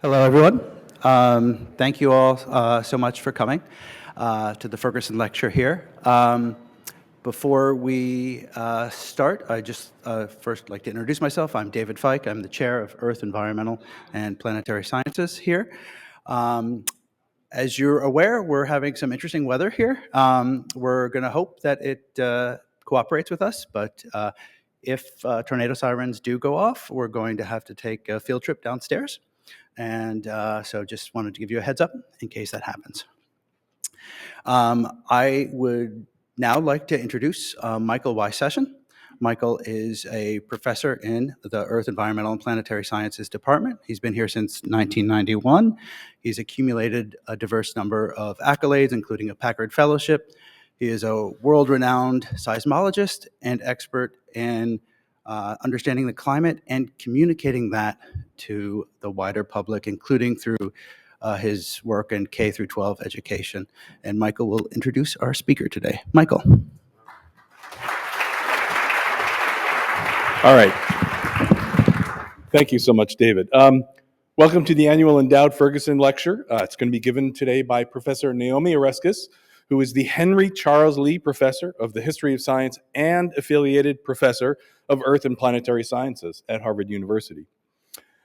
Hello, everyone. Thank you all so much for coming to the Ferguson lecture here. Before we start, I just first like to introduce myself. I'm David Fike. I'm the chair of Earth, Environmental, and Planetary Sciences here. As you're aware, we're having some interesting weather here. We're going to hope that it cooperates with us, but if tornado sirens do go off, we're going to have to take a field trip downstairs. And so just wanted to give you a heads up in case that happens. I would now like to introduce Michael Y. Session. Michael is a professor in the Earth, Environmental, and Planetary Sciences Department. He's been here since 1991. He's accumulated a diverse number of accolades, including a Packard Fellowship. He is a world-renowned seismologist and expert in understanding the climate and communicating that to the wider public, including through his work in K through 12 education. And Michael will introduce our speaker today. Michael. All right. Thank you so much, David. Welcome to the annual Endowed Ferguson Lecture. It's going to be given today by Professor Naomi Oreskes, who is the Henry Charles Lee Professor of the History of Science and affiliated Professor of Earth and Planetary Sciences at Harvard University.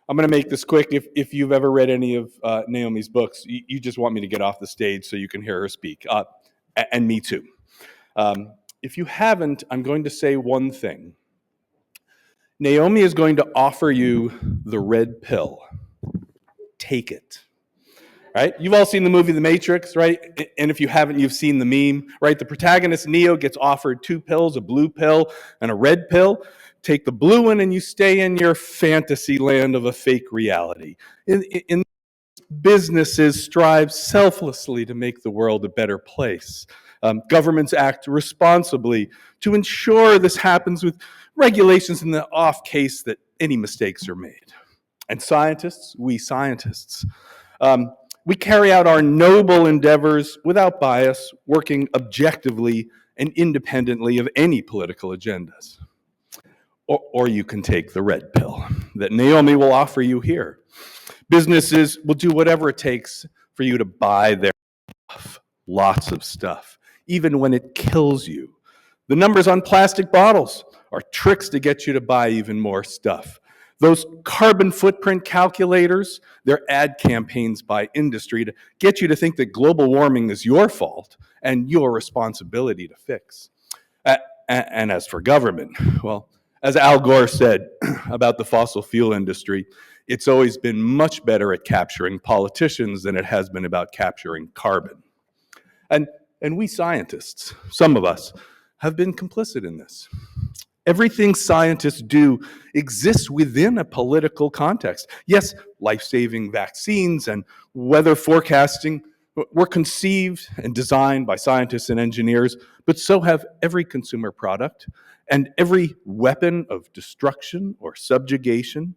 I'm going to make this quick. If you've ever read any of Naomi's books, you just want me to get off the stage so you can hear her speak, and me too. If you haven't, I'm going to say one thing. Naomi is going to offer you the red pill. Take it. Right? You've all seen the movie The Matrix, right? And if you haven't, you've seen the meme, right? The protagonist, Neo, gets offered two pills, a blue pill and a red pill. Take the blue one and you stay in your fantasy land of a fake reality. In businesses strive selflessly to make the world a better place. Governments act responsibly to ensure this happens with regulations in the off case that any mistakes are made. And scientists, we scientists, we carry out our noble endeavors without bias, working objectively and independently of any political agendas. Or you can take the red pill that Naomi will offer you here. Businesses will do whatever it takes for you to buy their stuff, lots of stuff, even when it kills you. The numbers on plastic bottles are tricks to get you to buy even more stuff. Those carbon footprint calculators, they're ad campaigns by industry to get you to think that global warming is your fault and your responsibility to fix. And as for government, well, as Al Gore said about the fossil fuel industry, it's always been much better at capturing politicians than it has been about capturing carbon. And we scientists, some of us, have been complicit in this. Everything scientists do exists within a political context. Yes, life-saving vaccines and weather forecasting were conceived and designed by scientists and engineers, but so have every consumer product and every weapon of destruction or subjugation.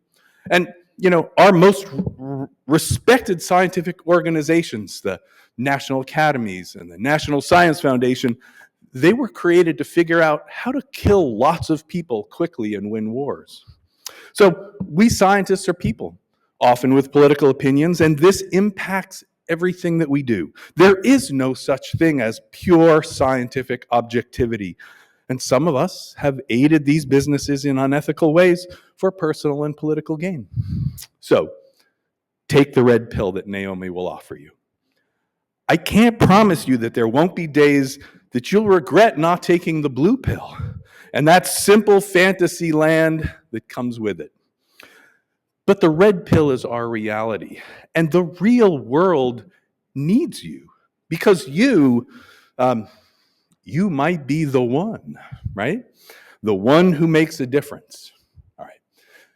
And, you know, our most respected scientific organizations, the National Academies and the National Science Foundation, they were created to figure out how to kill lots of people quickly and win wars. So we scientists are people, often with political opinions, and this impacts everything that we do. There is no such thing as pure scientific objectivity. And some of us have aided these businesses in unethical ways for personal and political gain. So take the red pill that Naomi will offer you. I can't promise you that there won't be days that you'll regret not taking the blue pill and that simple fantasy land that comes with it. But the red pill is our reality, and the real world needs you because you might be the one, right? The one who makes a difference. All right,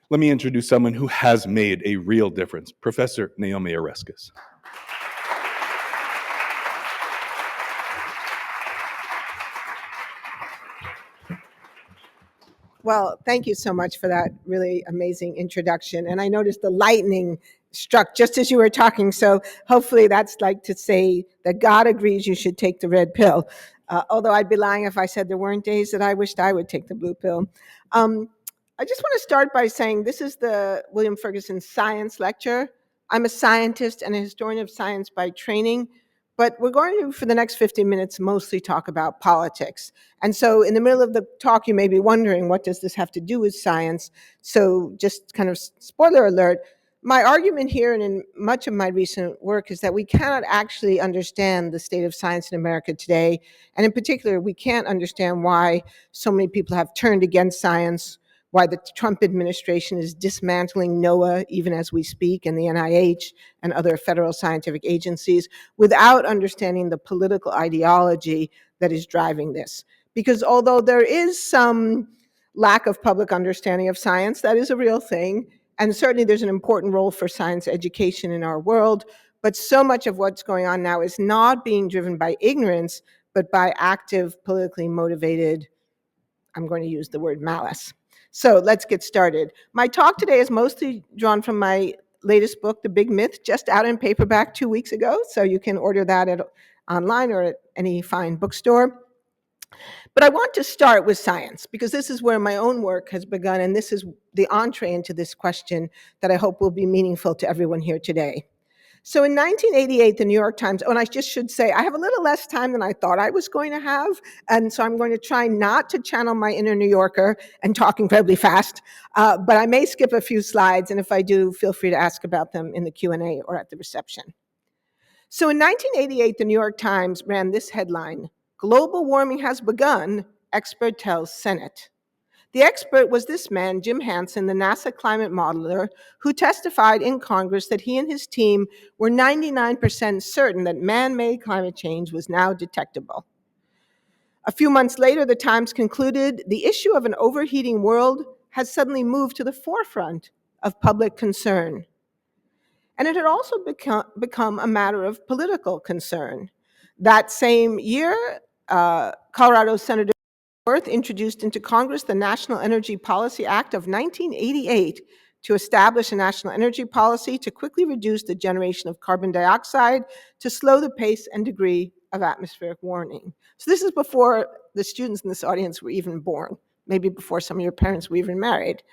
let me introduce someone who has made a real difference, Professor Naomi Oreskes. Well, thank you so much for that really amazing introduction. And I noticed the lightning struck just as you were talking. So hopefully that's like to say that God agrees you should take the red pill. Although I'd be lying if I said there weren't days that I wished I would take the blue pill. I just want to start by saying this is the William Ferguson Science Lecture. I'm a scientist and a historian of science by training, but we're going to, for the next 15 minutes, mostly talk about politics. And so in the middle of the talk, you may be wondering, what does this have to do with science? So just kind of spoiler alert, my argument here and in much of my recent work is that we cannot actually understand the state of science in America today. And in particular, we can't understand why so many people have turned against science, why the Trump administration is dismantling NOAA even as we speak, and the NIH and other federal scientific agencies, without understanding the political ideology that is driving this. Because although there is some lack of public understanding of science, that is a real thing, and certainly there's an important role for science education in our world, but so much of what's going on now is not being driven by ignorance, but by active, politically motivated, I'm going to use the word malice. So let's get started. My talk today is mostly drawn from my latest book, The Big Myth, just out in paperback 2 weeks ago. So you can order that online or at any fine bookstore. But I want to start with science because this is where my own work has begun, and this is the entree into this question that I hope will be meaningful to everyone here today. So in 1988, the New York Times, and I just should say, I have a little less time than I thought I was going to have, and so I'm going to try not to channel my inner New Yorker and talk incredibly fast, but I may skip a few slides, and if I do, feel free to ask about them in the Q&A or at the reception. So in 1988, the New York Times ran this headline, "Global warming has begun, expert tells Senate." The expert was this man, Jim Hansen, the NASA climate modeler, who testified in Congress that he and his team were 99% certain that man-made climate change was now detectable. A few months later, the Times concluded the issue of an overheating world has suddenly moved to the forefront of public concern. And it had also become a matter of political concern. That same year, Colorado Senator Loathe introduced into Congress the National Energy Policy Act of 1988 to establish a national energy policy to quickly reduce the generation of carbon dioxide to slow the pace and degree of atmospheric warming. So this is before the students in this audience were even born, maybe before some of your parents were even married.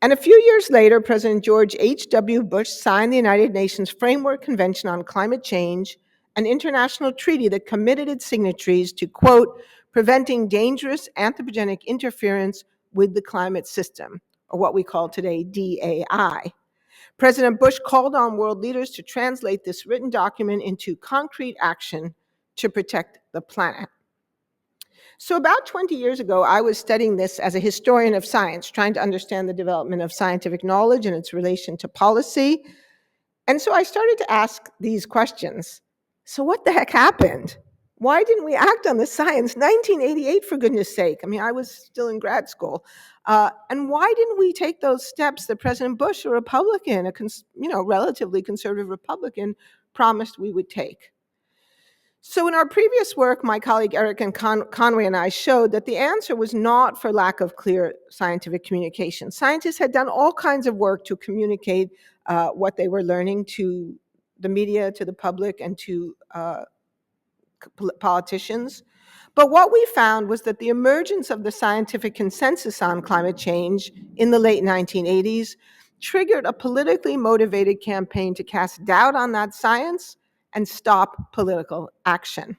And a few years later, President George H.W. Bush signed the United Nations Framework Convention on Climate Change, an international treaty that committed its signatories to, quote, preventing dangerous anthropogenic interference with the climate system, or what we call today DAI. President Bush called on world leaders to translate this written document into concrete action to protect the planet. So about 20 years ago, I was studying this as a historian of science, trying to understand the development of scientific knowledge and its relation to policy. And so I started to ask these questions. So what the heck happened? Why didn't we act on the science? 1988, for goodness sake. I mean, I was still in grad school. And why didn't we take those steps that President Bush, a Republican, relatively conservative Republican, promised we would take? So in our previous work, my colleague Eric and Conway and I showed that the answer was not for lack of clear scientific communication. Scientists had done all kinds of work to communicate what they were learning to the media, to the public, and to politicians. But what we found was that the emergence of the scientific consensus on climate change in the late 1980s triggered a politically motivated campaign to cast doubt on that science and stop political action.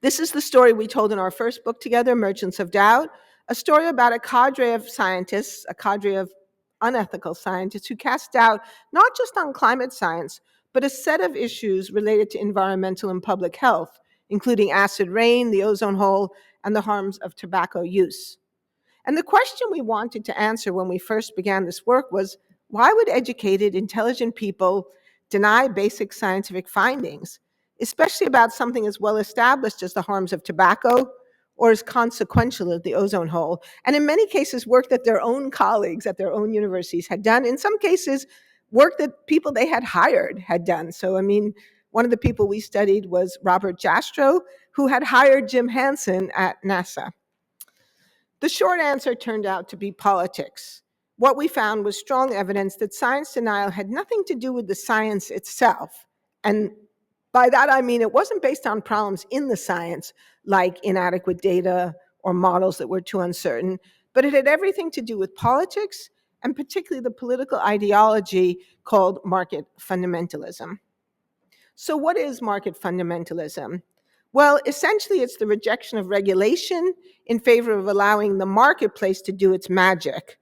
This is the story we told in our first book together, Merchants of Doubt, a story about a cadre of scientists, a cadre of unethical scientists who cast doubt not just on climate science, but a set of issues related to environmental and public health, including acid rain, the ozone hole, and the harms of tobacco use. And the question we wanted to answer when we first began this work was, why would educated, intelligent people deny basic scientific findings, especially about something as well established as the harms of tobacco or as consequential as the ozone hole, and in many cases work that their own colleagues at their own universities had done, in some cases work that people they had hired had done. So, I mean, one of the people we studied was Robert Jastrow, who had hired Jim Hansen at NASA. The short answer turned out to be politics. What we found was strong evidence that science denial had nothing to do with the science itself. And by that I mean it wasn't based on problems in the science, like inadequate data or models that were too uncertain, but it had everything to do with politics and particularly the political ideology called market fundamentalism. So what is market fundamentalism? Well, essentially, it's the rejection of regulation in favor of allowing the marketplace to do its magic.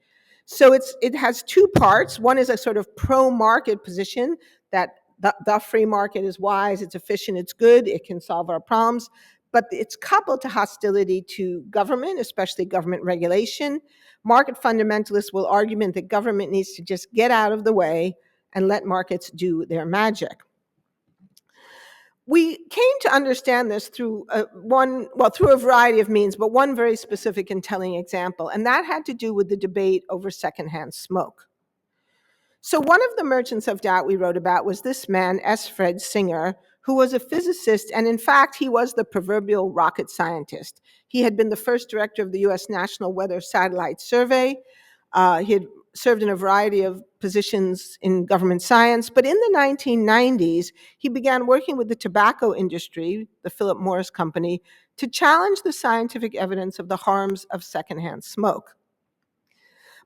So it has two parts. One is a sort of pro-market position that the free market is wise, it's efficient, it's good, it can solve our problems. But it's coupled to hostility to government, especially government regulation. Market fundamentalists will argue that government needs to just get out of the way and let markets do their magic. We came to understand this through through a variety of means, but one very specific and telling example, and that had to do with the debate over secondhand smoke. So one of the merchants of doubt we wrote about was this man, S. Fred Singer, who was a physicist, and in fact, he was the proverbial rocket scientist. He had been the first director of the US National Weather Satellite Survey. He had served in a variety of positions in government science, but in the 1990s, he began working with the tobacco industry, the Philip Morris Company, to challenge the scientific evidence of the harms of secondhand smoke.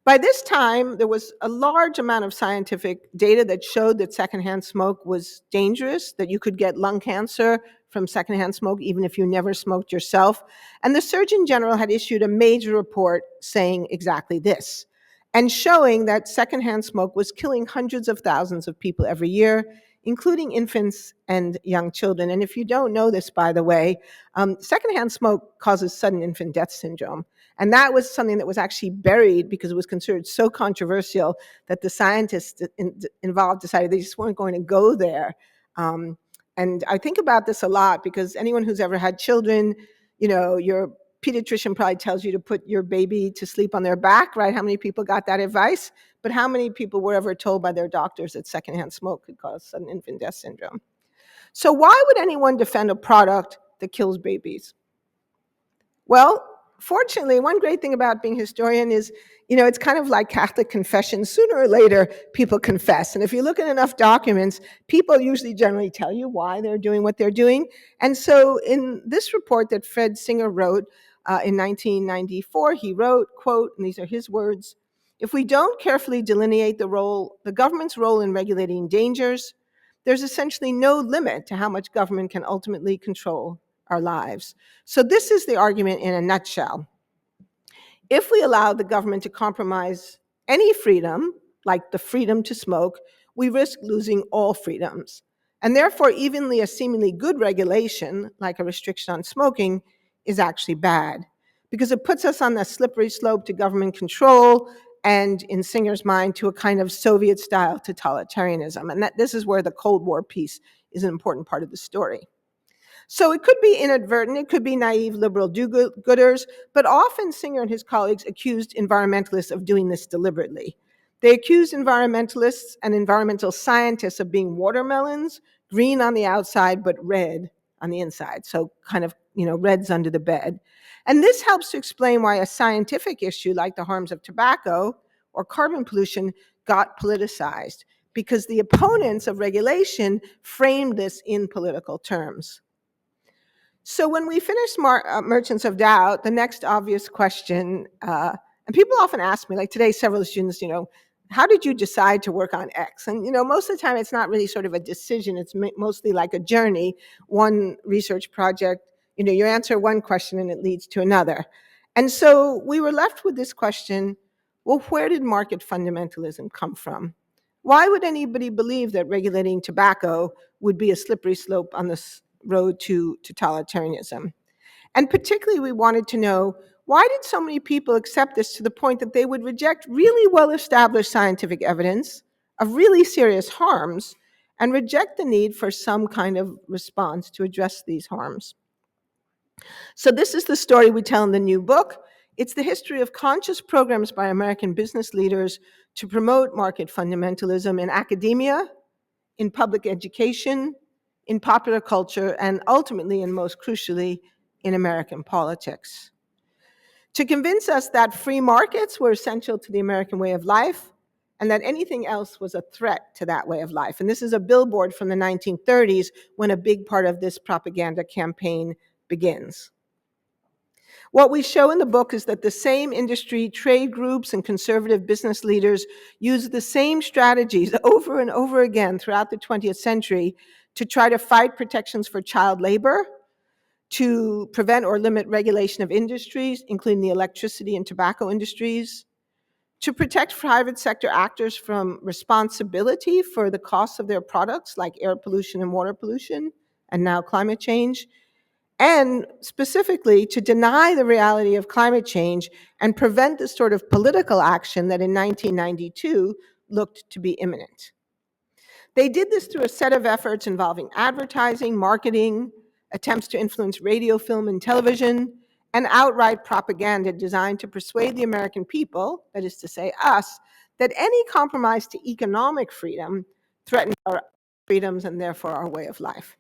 By this time, there was a large amount of scientific data that showed that secondhand smoke was dangerous, that you could get lung cancer from secondhand smoke even if you never smoked yourself. And the Surgeon General had issued a major report saying exactly this, and showing that secondhand smoke was killing hundreds of thousands of people every year, including infants and young children. And if you don't know this, by the way, secondhand smoke causes sudden infant death syndrome. And that was something that was actually buried because it was considered so controversial that the scientists involved decided they just weren't going to go there. And I think about this a lot because anyone who's ever had children, you know, your pediatrician probably tells you to put your baby to sleep on their back, right? How many people got that advice? But how many people were ever told by their doctors that secondhand smoke could cause sudden infant death syndrome? So why would anyone defend a product that kills babies? Well, fortunately, one great thing about being a historian is, you know, it's kind of like Catholic confession. Sooner or later, people confess. And if you look at enough documents, people usually generally tell you why they're doing what they're doing. And so in this report that Fred Singer wrote in 1994, he wrote, quote, and these are his words, "If we don't carefully delineate the government's role in regulating dangers, there's essentially no limit to how much government can ultimately control our lives." So this is the argument in a nutshell. If we allow the government to compromise any freedom, like the freedom to smoke, we risk losing all freedoms. And therefore, even a seemingly good regulation, like a restriction on smoking, is actually bad because it puts us on the slippery slope to government control and, in Singer's mind, to a kind of Soviet-style totalitarianism. And this is where the Cold War piece is an important part of the story. So it could be inadvertent, it could be naive liberal do-gooders, but often Singer and his colleagues accused environmentalists of doing this deliberately. They accused environmentalists and environmental scientists of being watermelons, green on the outside, but red on the inside. So kind of, you know, red's under the bed. And this helps to explain why a scientific issue like the harms of tobacco or carbon pollution got politicized, because the opponents of regulation framed this in political terms. So when we finished Merchants of Doubt, the next obvious question, and people often ask me, like today, several students, you know, how did you decide to work on X? And, you know, most of the time it's not really sort of a decision. It's mostly like a journey. One research project, you know, you answer one question and it leads to another. And so we were left with this question, well, where did market fundamentalism come from? Why would anybody believe that regulating tobacco would be a slippery slope on this road to totalitarianism? And particularly, we wanted to know, why did so many people accept this to the point that they would reject really well-established scientific evidence of really serious harms and reject the need for some kind of response to address these harms? So this is the story we tell in the new book. It's the history of conscious programs by American business leaders to promote market fundamentalism in academia, in public education, in popular culture, and ultimately, and most crucially, in American politics. To convince us that free markets were essential to the American way of life and that anything else was a threat to that way of life. And this is a billboard from the 1930s when a big part of this propaganda campaign begins. What we show in the book is that the same industry, trade groups, and conservative business leaders used the same strategies over and over again throughout the 20th century to try to fight protections for child labor, to prevent or limit regulation of industries, including the electricity and tobacco industries, to protect private sector actors from responsibility for the costs of their products, like air pollution and water pollution, and now climate change, and specifically to deny the reality of climate change and prevent the sort of political action that in 1992 looked to be imminent. They did this through a set of efforts involving advertising, marketing, attempts to influence radio, film, and television, and outright propaganda designed to persuade the American people, that is to say us, that any compromise to economic freedom threatened our freedoms and therefore our way of life.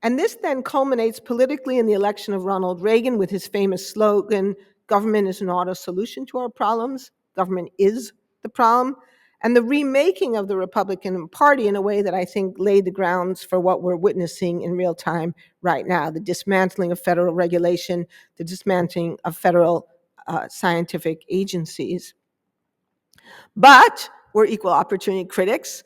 And this then culminates politically in the election of Ronald Reagan with his famous slogan, "Government is not a solution to our problems, government is the problem," and the remaking of the Republican Party in a way that I think laid the grounds for what we're witnessing in real time right now, the dismantling of federal regulation, the dismantling of federal scientific agencies. But we're equal opportunity critics.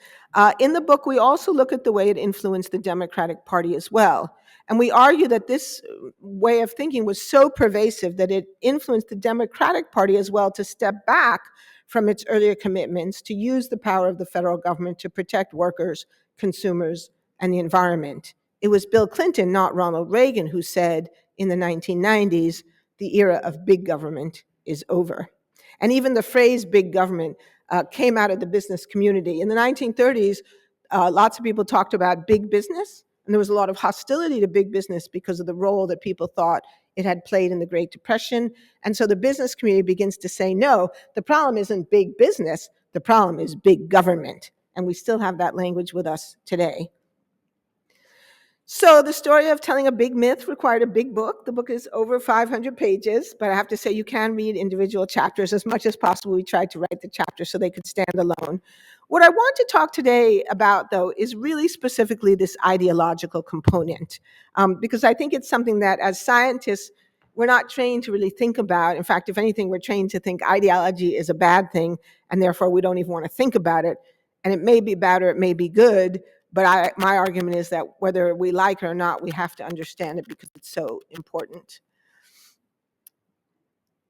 In the book, we also look at the way it influenced the Democratic Party as well. And we argue that this way of thinking was so pervasive that it influenced the Democratic Party as well to step back from its earlier commitments to use the power of the federal government to protect workers, consumers, and the environment. It was Bill Clinton, not Ronald Reagan, who said in the 1990s, the era of big government is over. And even the phrase big government came out of the business community. In the 1930s, lots of people talked about big business, and there was a lot of hostility to big business because of the role that people thought it had played in the Great Depression. And so the business community begins to say, no, the problem isn't big business, the problem is big government. And we still have that language with us today. So the story of telling a big myth required a big book. The book is over 500 pages, but I have to say you can read individual chapters as much as possible. We tried to write the chapters so they could stand alone. What I want to talk today about, though, is really specifically this ideological component, because I think it's something that as scientists, we're not trained to really think about. In fact, if anything, we're trained to think ideology is a bad thing, and therefore we don't even want to think about it. And it may be bad or it may be good, but my argument is that whether we like it or not, we have to understand it because it's so important.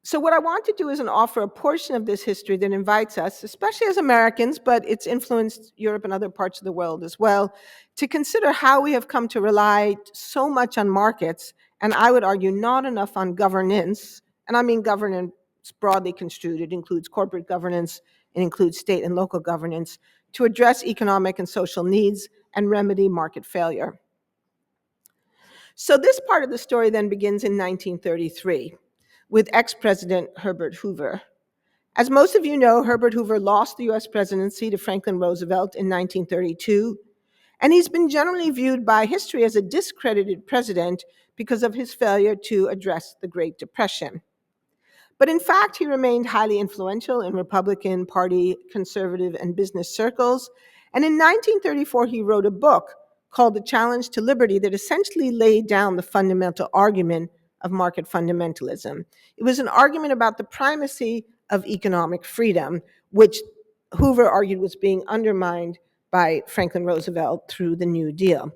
So what I want to do is offer a portion of this history that invites us, especially as Americans, but it's influenced Europe and other parts of the world as well, to consider how we have come to rely so much on markets, and I would argue not enough on governance. And I mean governance broadly construed. It includes corporate governance, it includes state and local governance, to address economic and social needs and remedy market failure. So this part of the story then begins in 1933 with ex-President Herbert Hoover. As most of you know, Herbert Hoover lost the US presidency to Franklin Roosevelt in 1932, and he's been generally viewed by history as a discredited president because of his failure to address the Great Depression. But in fact, he remained highly influential in Republican Party, conservative, and business circles. And in 1934, he wrote a book called The Challenge to Liberty that essentially laid down the fundamental argument of market fundamentalism. It was an argument about the primacy of economic freedom, which Hoover argued was being undermined by Franklin Roosevelt through the New Deal.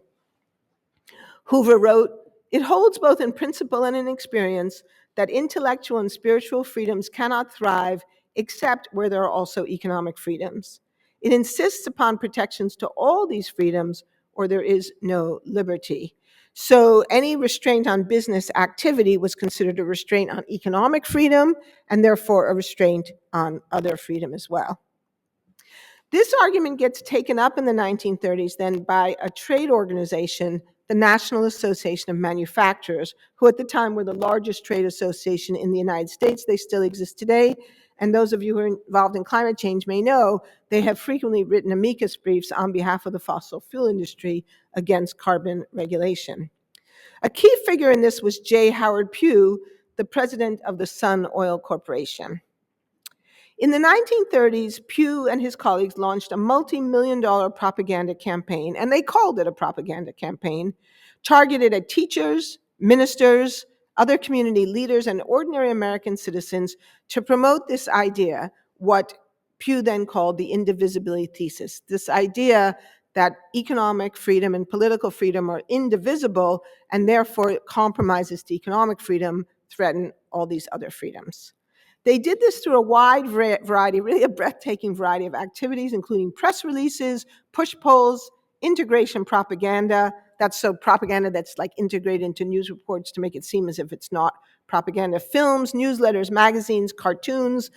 Hoover wrote, "It holds both in principle and in experience that intellectual and spiritual freedoms cannot thrive except where there are also economic freedoms. It insists upon protections to all these freedoms or there is no liberty." So any restraint on business activity was considered a restraint on economic freedom and therefore a restraint on other freedom as well. This argument gets taken up in the 1930s then by a trade organization, the National Association of Manufacturers, who at the time were the largest trade association in the United States. They still exist today. And those of you who are involved in climate change may know they have frequently written amicus briefs on behalf of the fossil fuel industry against carbon regulation. A key figure in this was J. Howard Pugh, the president of the Sun Oil Corporation. In the 1930s, Pugh and his colleagues launched a multi-million-dollar propaganda campaign, and they called it a propaganda campaign, targeted at teachers, ministers, other community leaders, and ordinary American citizens to promote this idea, what Pew then called the indivisibility thesis, this idea that economic freedom and political freedom are indivisible, and therefore compromises to economic freedom threaten all these other freedoms. They did this through a wide variety, really a breathtaking variety of activities, including press releases, push polls, integration propaganda. That's so propaganda that's like integrated into news reports to make it seem as if it's not propaganda. Films, newsletters, magazines, cartoons,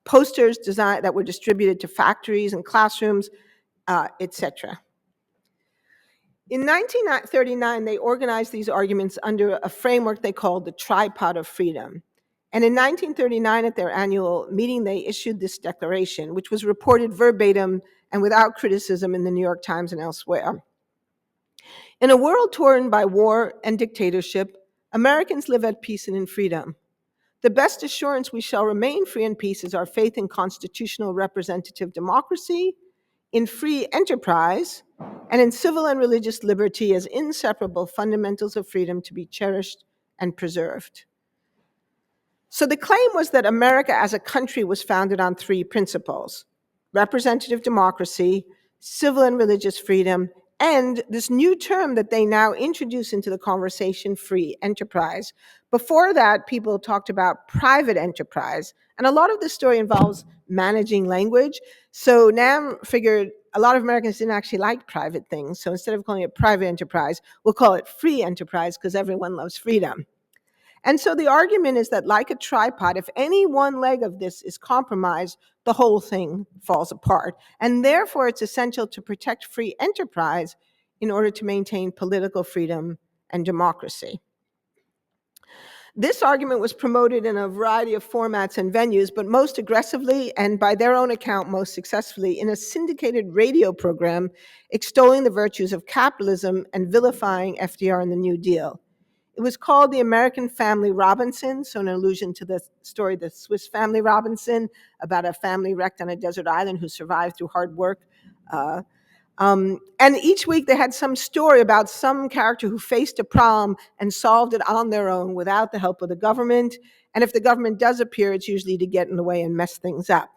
posters that were distributed to factories and classrooms, etc. In 1939, they organized these arguments under a framework they called the Tripod of Freedom. And in 1939, at their annual meeting, they issued this declaration, which was reported verbatim and without criticism in the New York Times and elsewhere. In a world torn by war and dictatorship, Americans live at peace and in freedom. The best assurance we shall remain free and peace is our faith in constitutional representative democracy, in free enterprise, and in civil and religious liberty as inseparable fundamentals of freedom to be cherished and preserved. So the claim was that America as a country was founded on three principles: representative democracy, civil and religious freedom, and this new term that they now introduce into the conversation, free enterprise. Before that, people talked about private enterprise, and a lot of this story involves managing language. So NAM figured a lot of Americans didn't actually like private things, so instead of calling it private enterprise, we'll call it free enterprise because everyone loves freedom. And so the argument is that, like a tripod, if any one leg of this is compromised, the whole thing falls apart. And therefore, it's essential to protect free enterprise in order to maintain political freedom and democracy. This argument was promoted in a variety of formats and venues, but most aggressively, and by their own account most successfully, in a syndicated radio program extolling the virtues of capitalism and vilifying FDR and the New Deal. It was called The American Family Robinson, so an allusion to the story, The Swiss Family Robinson, about a family wrecked on a desert island who survived through hard work. And each week they had some story about some character who faced a problem and solved it on their own without the help of the government. And if the government does appear, it's usually to get in the way and mess things up.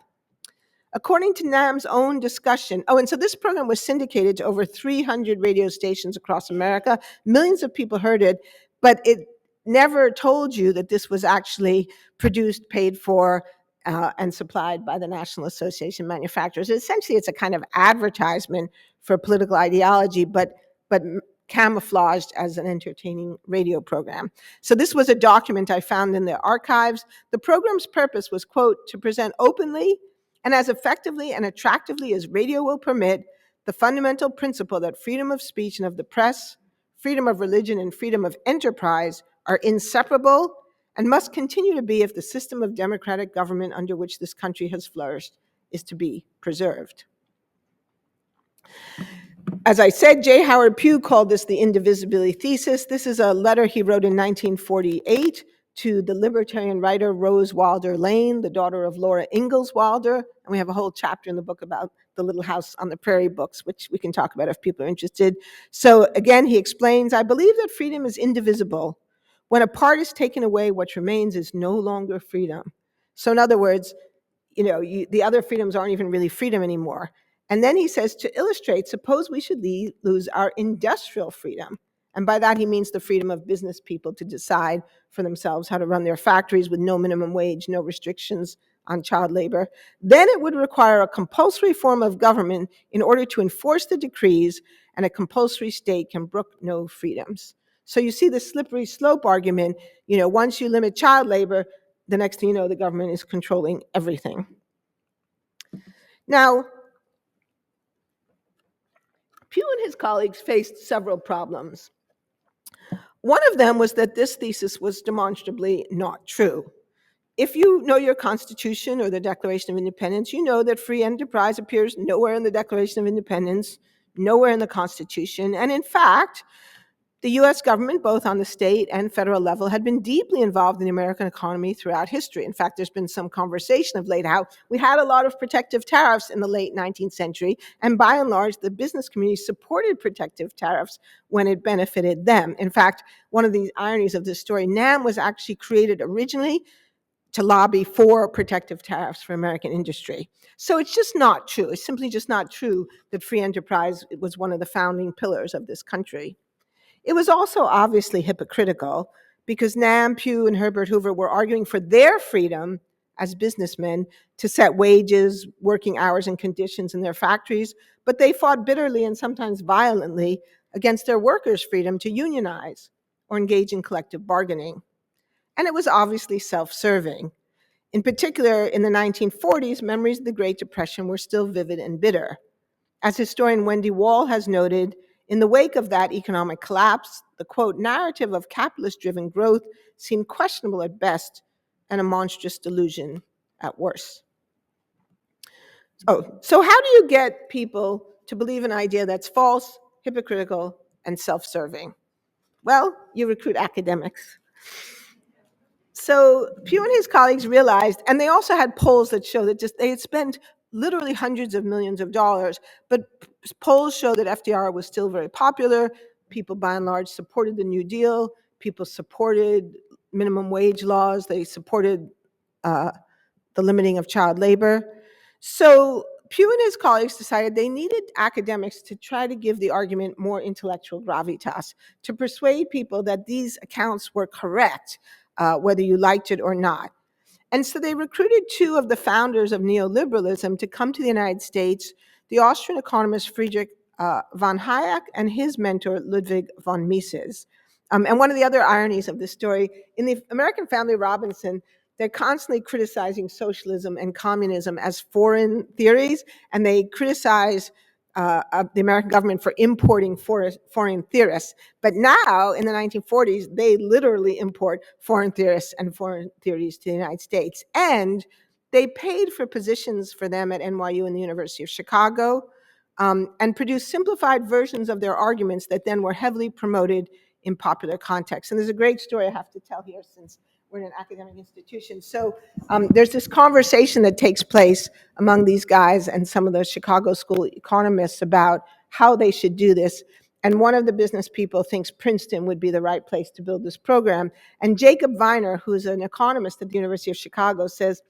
According to NAM's own discussion, and so this program was syndicated to over 300 radio stations across America. Millions of people heard it, but it never told you that this was actually produced, paid for, and supplied by the National Association of Manufacturers. Essentially, it's a kind of advertisement for political ideology, but camouflaged as an entertaining radio program. So this was a document I found in the archives. The program's purpose was, quote, to present openly and as effectively and attractively as radio will permit the fundamental principle that freedom of speech and of the press, freedom of religion, and freedom of enterprise are inseparable and must continue to be if the system of democratic government under which this country has flourished is to be preserved. As I said, J. Howard Pugh called this the indivisibility thesis. This is a letter he wrote in 1948 to the libertarian writer Rose Wilder Lane, the daughter of Laura Ingalls Wilder. And we have a whole chapter in the book about the Little House on the Prairie books, which we can talk about if people are interested. So again, he explains, I believe that freedom is indivisible. When a part is taken away, what remains is no longer freedom. So in other words, the other freedoms aren't even really freedom anymore. And then he says, to illustrate, suppose we should lose our industrial freedom. And by that, he means the freedom of business people to decide for themselves how to run their factories with no minimum wage, no restrictions on child labor. Then it would require a compulsory form of government in order to enforce the decrees, and a compulsory state can brook no freedoms. So you see the slippery slope argument. Once you limit child labor, the next thing you know, the government is controlling everything. Now, Pugh and his colleagues faced several problems. One of them was that this thesis was demonstrably not true. If you know your Constitution or the Declaration of Independence, you know that free enterprise appears nowhere in the Declaration of Independence, nowhere in the Constitution. And in fact, The US government, both on the state and federal level, had been deeply involved in the American economy throughout history. In fact, there's been some conversation of late how we had a lot of protective tariffs in the late 19th century, and by and large, the business community supported protective tariffs when it benefited them. In fact, one of the ironies of this story, NAM was actually created originally to lobby for protective tariffs for American industry. So it's just not true. It's simply just not true that free enterprise was one of the founding pillars of this country. It was also obviously hypocritical because NAM, Pew, and Herbert Hoover were arguing for their freedom as businessmen to set wages, working hours, and conditions in their factories, but they fought bitterly and sometimes violently against their workers' freedom to unionize or engage in collective bargaining. And it was obviously self-serving. In particular, in the 1940s, memories of the Great Depression were still vivid and bitter. As historian Wendy Wall has noted, in the wake of that economic collapse, the, quote, narrative of capitalist-driven growth seemed questionable at best and a monstrous delusion at worst. So how do you get people to believe an idea that's false, hypocritical, and self-serving? Well, you recruit academics. So Pew and his colleagues realized, and they also had polls that show that they had spent literally hundreds of millions of dollars, but polls show that FDR was still very popular. People, by and large, supported the New Deal. People supported minimum wage laws. They supported the limiting of child labor. So Pew and his colleagues decided they needed academics to try to give the argument more intellectual gravitas, to persuade people that these accounts were correct, whether you liked it or not. And so they recruited two of the founders of neoliberalism to come to the United States, the Austrian economist Friedrich von Hayek and his mentor Ludwig von Mises. And one of the other ironies of this story, in the American Family Robinson, they're constantly criticizing socialism and communism as foreign theories, and they criticize the American government for importing foreign theorists. But now, in the 1940s, they literally import foreign theorists and foreign theories to the United States. And they paid for positions for them at NYU and the University of Chicago, and produced simplified versions of their arguments that then were heavily promoted in popular contexts. And there's a great story I have to tell here since we're in an academic institution. So there's this conversation that takes place among these guys and some of the Chicago School economists about how they should do this. And one of the business people thinks Princeton would be the right place to build this program. And Jacob Viner, who's an economist at the University of Chicago, says,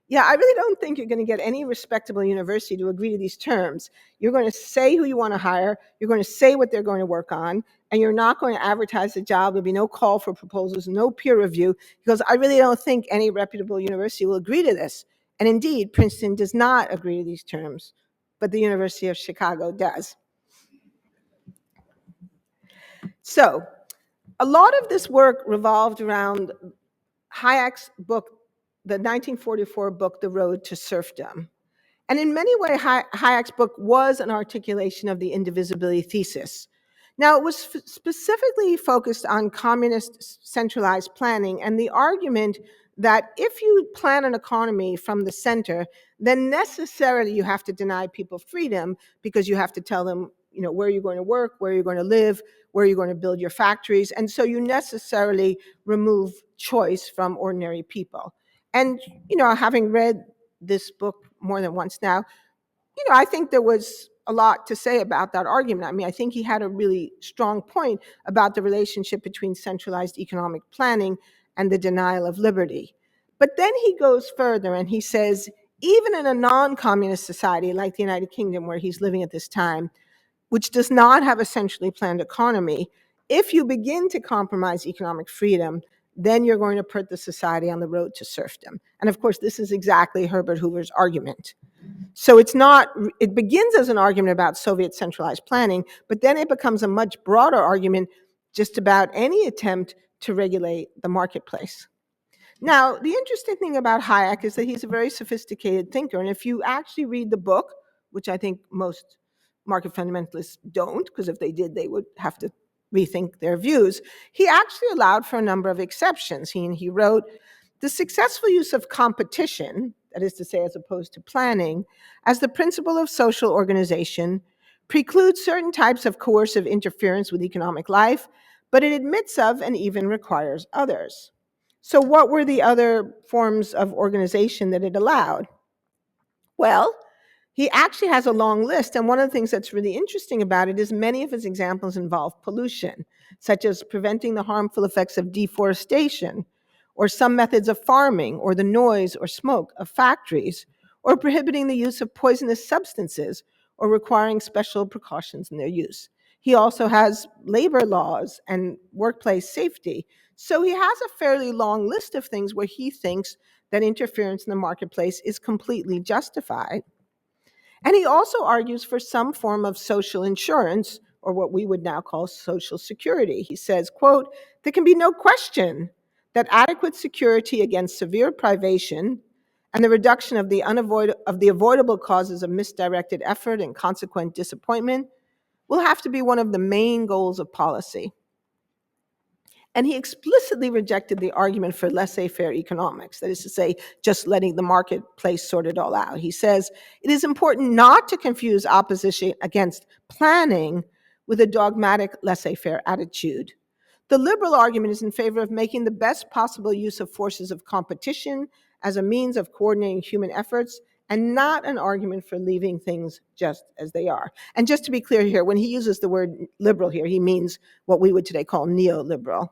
yeah, I really don't think you're going to get any respectable university to agree to these terms. You're going to say who you want to hire, you're going to say what they're going to work on, and you're not going to advertise the job. There'll be no call for proposals, no peer review, because I really don't think any reputable university will agree to this. And indeed, Princeton does not agree to these terms, but the University of Chicago does. So a lot of this work revolved around Hayek's book, the 1944 book, The Road to Serfdom. And in many ways, Hayek's book was an articulation of the indivisibility thesis. Now, it was specifically focused on communist centralized planning and the argument that if you plan an economy from the center, then necessarily you have to deny people freedom because you have to tell them, where you're going to work, where you're going to live, where you're going to build your factories. And so you necessarily remove choice from ordinary people. And, having read this book more than once now, I think there was a lot to say about that argument. I mean, I think he had a really strong point about the relationship between centralized economic planning and the denial of liberty. But then he goes further and he says, even in a non-communist society like the United Kingdom, where he's living at this time, which does not have a centrally planned economy, if you begin to compromise economic freedom, then you're going to put the society on the road to serfdom. And of course, this is exactly Herbert Hoover's argument. So it begins as an argument about Soviet centralized planning, but then it becomes a much broader argument just about any attempt to regulate the marketplace. Now, the interesting thing about Hayek is that he's a very sophisticated thinker. And if you actually read the book, which I think most market fundamentalists don't, because if they did, they would have to rethink their views, he actually allowed for a number of exceptions. He wrote, the successful use of competition, that is to say, as opposed to planning, as the principle of social organization, precludes certain types of coercive interference with economic life, but it admits of and even requires others. So what were the other forms of organization that it allowed? Well, he actually has a long list, and one of the things that's really interesting about it is many of his examples involve pollution, such as preventing the harmful effects of deforestation, or some methods of farming, or the noise or smoke of factories, or prohibiting the use of poisonous substances, or requiring special precautions in their use. He also has labor laws and workplace safety. So he has a fairly long list of things where he thinks that interference in the marketplace is completely justified. And he also argues for some form of social insurance, or what we would now call social security. He says, quote, "There can be no question that adequate security against severe privation and the reduction of the avoidable causes of misdirected effort and consequent disappointment will have to be one of the main goals of policy." And he explicitly rejected the argument for laissez-faire economics, that is to say, just letting the marketplace sort it all out. He says, "It is important not to confuse opposition against planning with a dogmatic laissez-faire attitude. The liberal argument is in favor of making the best possible use of forces of competition as a means of coordinating human efforts, and not an argument for leaving things just as they are." And just to be clear here, when he uses the word liberal here, he means what we would today call neoliberal.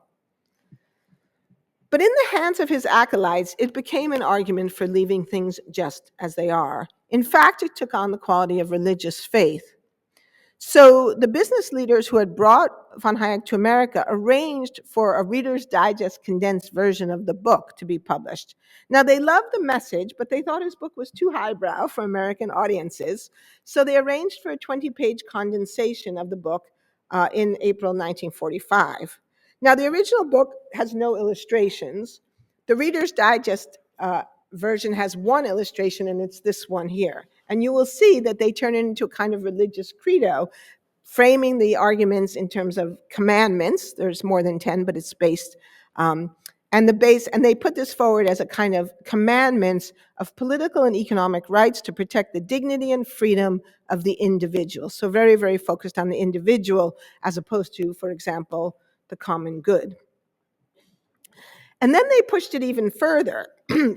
But in the hands of his acolytes, it became an argument for leaving things just as they are. In fact, it took on the quality of religious faith. So the business leaders who had brought von Hayek to America arranged for a Reader's Digest condensed version of the book to be published. Now, they loved the message, but they thought his book was too highbrow for American audiences, so they arranged for a 20-page condensation of the book in April 1945. Now, the original book has no illustrations. The Reader's Digest version has one illustration, and it's this one here. And you will see that they turn it into a kind of religious credo, framing the arguments in terms of commandments. There's more than 10, but it's based. And they put this forward as a kind of commandments of political and economic rights to protect the dignity and freedom of the individual. So very, very focused on the individual as opposed to, for example, the common good. And then they pushed it even further.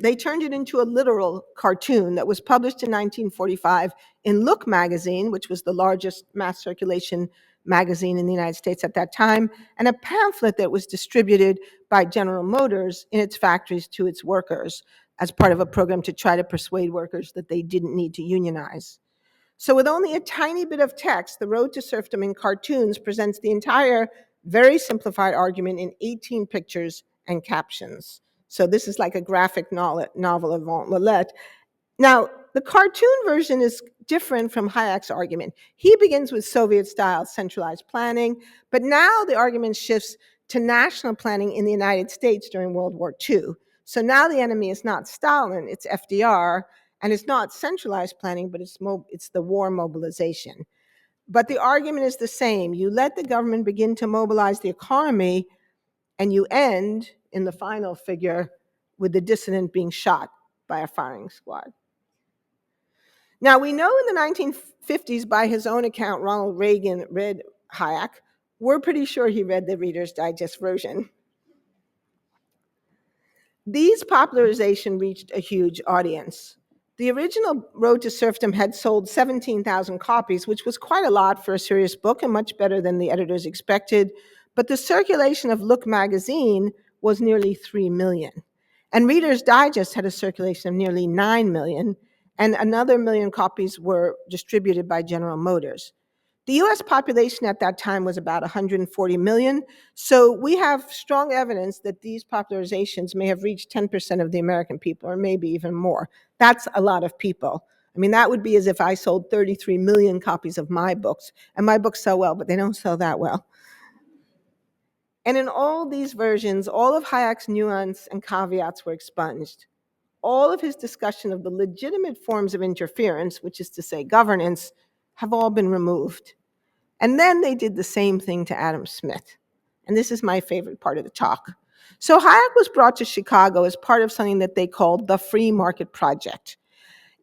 They turned it into a literal cartoon that was published in 1945 in Look magazine, which was the largest mass circulation magazine in the United States at that time, and a pamphlet that was distributed by General Motors in its factories to its workers as part of a program to try to persuade workers that they didn't need to unionize. So with only a tiny bit of text, The Road to Serfdom in Cartoons presents the entire very simplified argument in 18 pictures and captions. So this is like a graphic novel of Loathe. Now, the cartoon version is different from Hayek's argument. He begins with Soviet-style centralized planning, but now the argument shifts to national planning in the United States during World War II. So now the enemy is not Stalin, it's FDR, and it's not centralized planning, but it's the war mobilization. But the argument is the same. You let the government begin to mobilize the economy, and you end in the final figure with the dissident being shot by a firing squad. Now, we know in the 1950s, by his own account, Ronald Reagan read Hayek. We're pretty sure he read the Reader's Digest version. These popularization reached a huge audience. The original Road to Serfdom had sold 17,000 copies, which was quite a lot for a serious book and much better than the editors expected. But the circulation of Look magazine was nearly 3 million. And Reader's Digest had a circulation of nearly 9 million, and another 1 million copies were distributed by General Motors. The US population at that time was about 140 million, so we have strong evidence that these popularizations may have reached 10% of the American people, or maybe even more. That's a lot of people. I mean, that would be as if I sold 33 million copies of my books, and my books sell well, but they don't sell that well. And in all these versions, all of Hayek's nuance and caveats were expunged. All of his discussion of the legitimate forms of interference, which is to say governance, have all been removed. And then they did the same thing to Adam Smith. And this is my favorite part of the talk. So Hayek was brought to Chicago as part of something that they called the Free Market Project.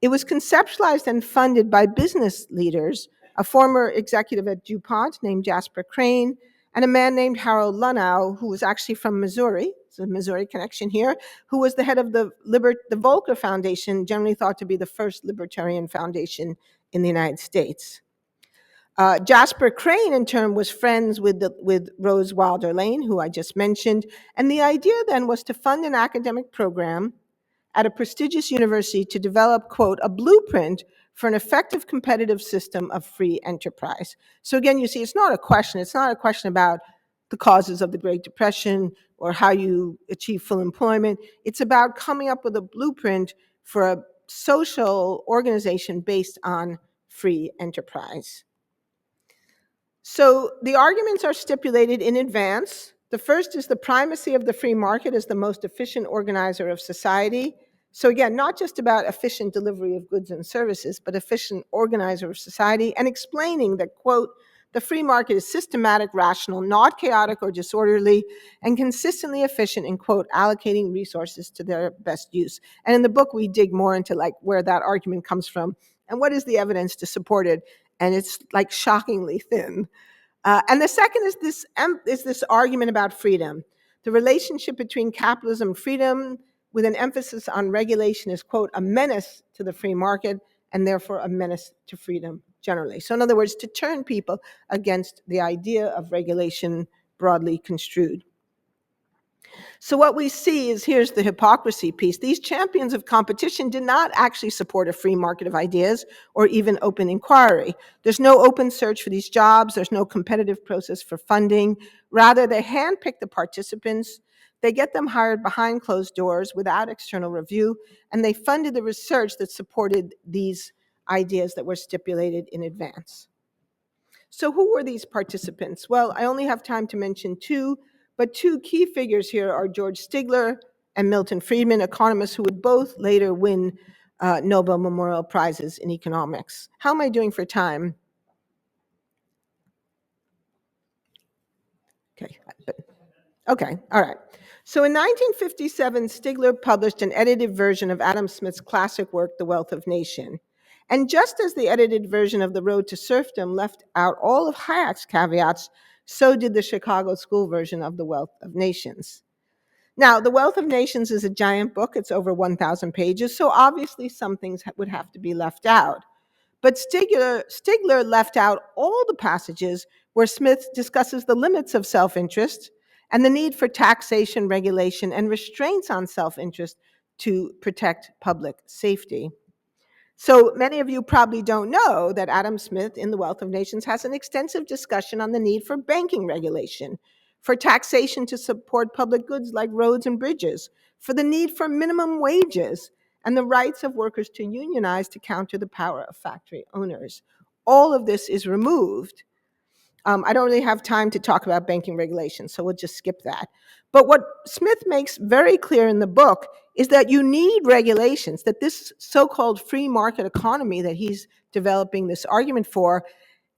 It was conceptualized and funded by business leaders, a former executive at DuPont named Jasper Crane, and a man named Harold Lunow, who was actually from Missouri, it's a Missouri connection here, who was the head of the Volcker Foundation, generally thought to be the first libertarian foundation in the United States. Jasper Crane, in turn, was friends with Rose Wilder Lane, who I just mentioned, and the idea then was to fund an academic program at a prestigious university to develop, quote, a blueprint for an effective competitive system of free enterprise. So again, you see, it's not a question about the causes of the Great Depression or how you achieve full employment. It's about coming up with a blueprint for a social organization based on free enterprise. So the arguments are stipulated in advance. The first is the primacy of the free market as the most efficient organizer of society. So again, not just about efficient delivery of goods and services, but efficient organizer of society, and explaining that, quote, the free market is systematic, rational, not chaotic or disorderly, and consistently efficient in, quote, allocating resources to their best use. And in the book, we dig more into like where that argument comes from and what is the evidence to support it. And it's like shockingly thin. And the second is this argument about freedom. The relationship between capitalism and freedom, with an emphasis on regulation, is, quote, a menace to the free market and therefore a menace to freedom generally. So in other words, to turn people against the idea of regulation broadly construed. So what we see is, here's the hypocrisy piece. These champions of competition did not actually support a free market of ideas or even open inquiry. There's no open search for these jobs. There's no competitive process for funding. Rather, they handpick the participants. They get them hired behind closed doors without external review, and they funded the research that supported these ideas that were stipulated in advance. So who were these participants? Well, I only have time to mention two, but two key figures here are George Stigler and Milton Friedman, economists who would both later win Nobel Memorial Prizes in economics. How am I doing for time? Okay, all right. So in 1957, Stigler published an edited version of Adam Smith's classic work, The Wealth of Nations. And just as the edited version of The Road to Serfdom left out all of Hayek's caveats, so did the Chicago School version of The Wealth of Nations. Now, The Wealth of Nations is a giant book. It's over 1,000 pages, so obviously some things would have to be left out. But Stigler left out all the passages where Smith discusses the limits of self-interest and the need for taxation, regulation, and restraints on self-interest to protect public safety. So many of you probably don't know that Adam Smith in The Wealth of Nations has an extensive discussion on the need for banking regulation, for taxation to support public goods like roads and bridges, for the need for minimum wages, and the rights of workers to unionize to counter the power of factory owners. All of this is removed. I don't really have time to talk about banking regulation, so we'll just skip that. But what Smith makes very clear in the book is that you need regulations, that this so-called free market economy that he's developing this argument for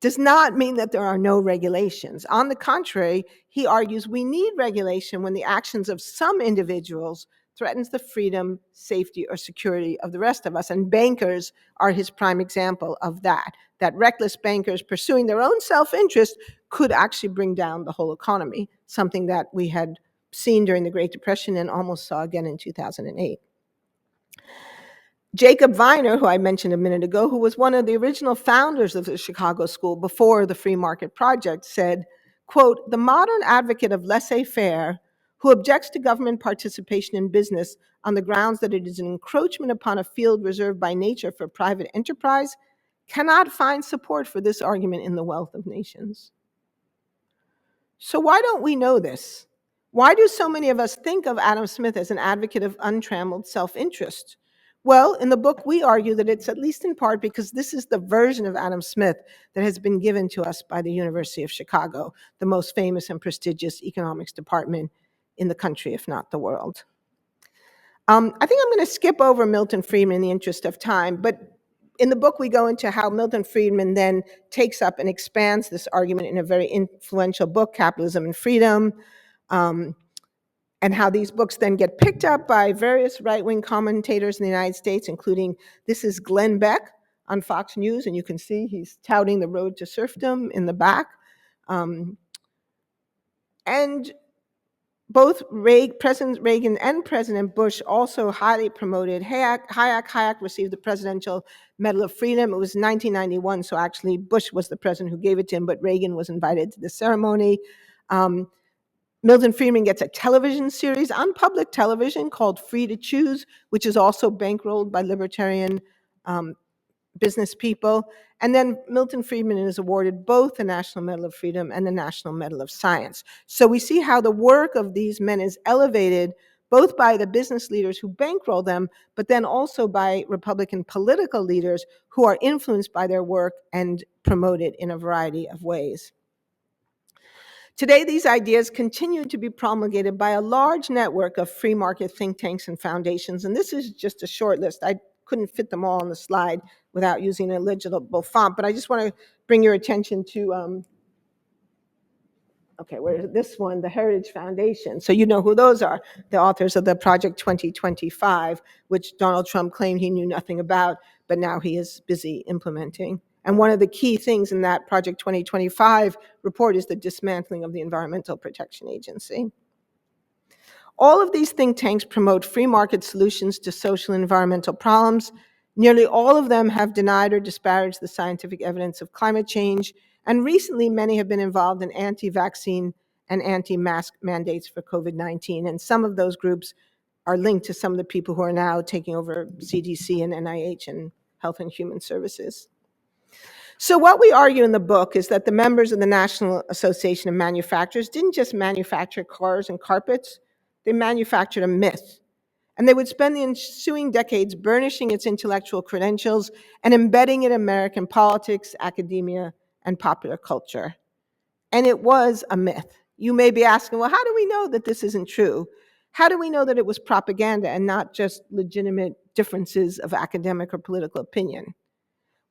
does not mean that there are no regulations. On the contrary, he argues we need regulation when the actions of some individuals threatens the freedom, safety, or security of the rest of us. And bankers are his prime example of that reckless bankers pursuing their own self-interest could actually bring down the whole economy, something that we had seen during the Great Depression and almost saw again in 2008. Jacob Viner, who I mentioned a minute ago, who was one of the original founders of the Chicago School before the Free Market Project, said, quote, the modern advocate of laissez-faire who objects to government participation in business on the grounds that it is an encroachment upon a field reserved by nature for private enterprise cannot find support for this argument in The Wealth of Nations. So why don't we know this? Why do so many of us think of Adam Smith as an advocate of untrammeled self-interest? Well, in the book, we argue that it's at least in part because this is the version of Adam Smith that has been given to us by the University of Chicago, the most famous and prestigious economics department in the country, if not the world. I think I'm going to skip over Milton Friedman in the interest of time, but in the book, we go into how Milton Friedman then takes up and expands this argument in a very influential book, Capitalism and Freedom, and how these books then get picked up by various right-wing commentators in the United States, including, this is Glenn Beck on Fox News, and you can see he's touting The Road to Serfdom in the back. And both President Reagan and President Bush also highly promoted Hayek. Hayek received the Presidential Medal of Freedom. It was 1991, so actually Bush was the president who gave it to him, but Reagan was invited to the ceremony. Milton Friedman gets a television series on public television called Free to Choose, which is also bankrolled by libertarian business people. And then Milton Friedman is awarded both the National Medal of Freedom and the National Medal of Science. So we see how the work of these men is elevated both by the business leaders who bankroll them, but then also by Republican political leaders who are influenced by their work and promoted in a variety of ways. Today, these ideas continue to be promulgated by a large network of free market think tanks and foundations, and this is just a short list. I couldn't fit them all on the slide without using an illegible font, but I just want to bring your attention to, okay, where is this one? The Heritage Foundation. So you know who those are, the authors of the Project 2025, which Donald Trump claimed he knew nothing about, but now he is busy implementing. And one of the key things in that Project 2025 report is the dismantling of the Environmental Protection Agency. All of these think tanks promote free market solutions to social and environmental problems. Nearly all of them have denied or disparaged the scientific evidence of climate change, and recently many have been involved in anti-vaccine and anti-mask mandates for COVID-19, and some of those groups are linked to some of the people who are now taking over CDC and NIH and Health and Human Services. So what we argue in the book is that the members of the National Association of Manufacturers didn't just manufacture cars and carpets, they manufactured a myth. And they would spend the ensuing decades burnishing its intellectual credentials and embedding it in American politics, academia, and popular culture. And it was a myth. You may be asking, well, how do we know that this isn't true? How do we know that it was propaganda and not just legitimate differences of academic or political opinion?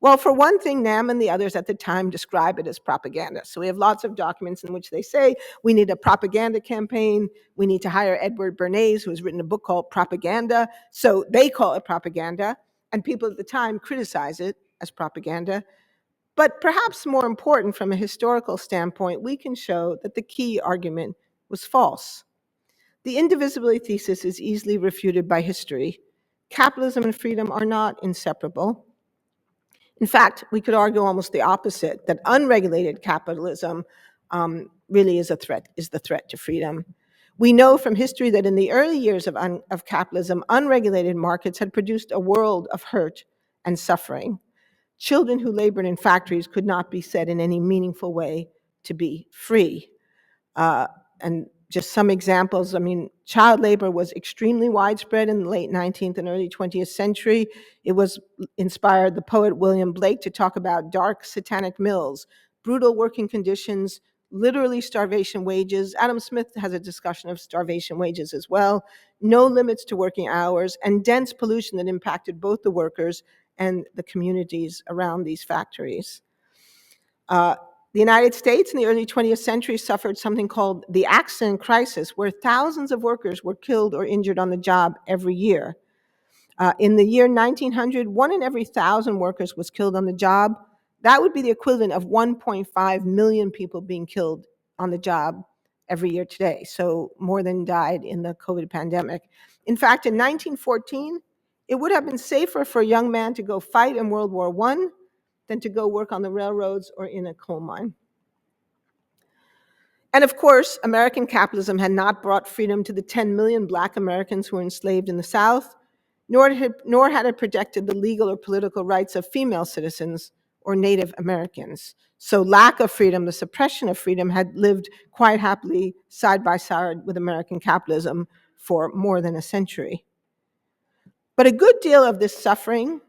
Well, for one thing, NAM and the others at the time describe it as propaganda. So we have lots of documents in which they say, we need a propaganda campaign, we need to hire Edward Bernays, who has written a book called Propaganda. So they call it propaganda, and people at the time criticize it as propaganda. But perhaps more important from a historical standpoint, we can show that the key argument was false. The indivisibility thesis is easily refuted by history. Capitalism and freedom are not inseparable. In fact, we could argue almost the opposite, that unregulated capitalism really is the threat to freedom. We know from history that in the early years of capitalism, unregulated markets had produced a world of hurt and suffering. Children who labored in factories could not be said in any meaningful way to be free. And just some examples, I mean, child labor was extremely widespread in the late 19th and early 20th century. It was inspired the poet William Blake to talk about dark satanic mills, brutal working conditions, literally starvation wages. Adam Smith has a discussion of starvation wages as well, no limits to working hours, and dense pollution that impacted both the workers and the communities around these factories. The United States in the early 20th century suffered something called the accident crisis, where thousands of workers were killed or injured on the job every year. In the year 1900, 1 in every 1,000 workers was killed on the job. That would be the equivalent of 1.5 million people being killed on the job every year today. So more than died in the COVID pandemic. In fact, in 1914, it would have been safer for a young man to go fight in World War I than to go work on the railroads or in a coal mine. And of course, American capitalism had not brought freedom to the 10 million Black Americans who were enslaved in the South, nor had it protected the legal or political rights of female citizens or Native Americans. So lack of freedom, the suppression of freedom, had lived quite happily side by side with American capitalism for more than a century. But a good deal of this suffering,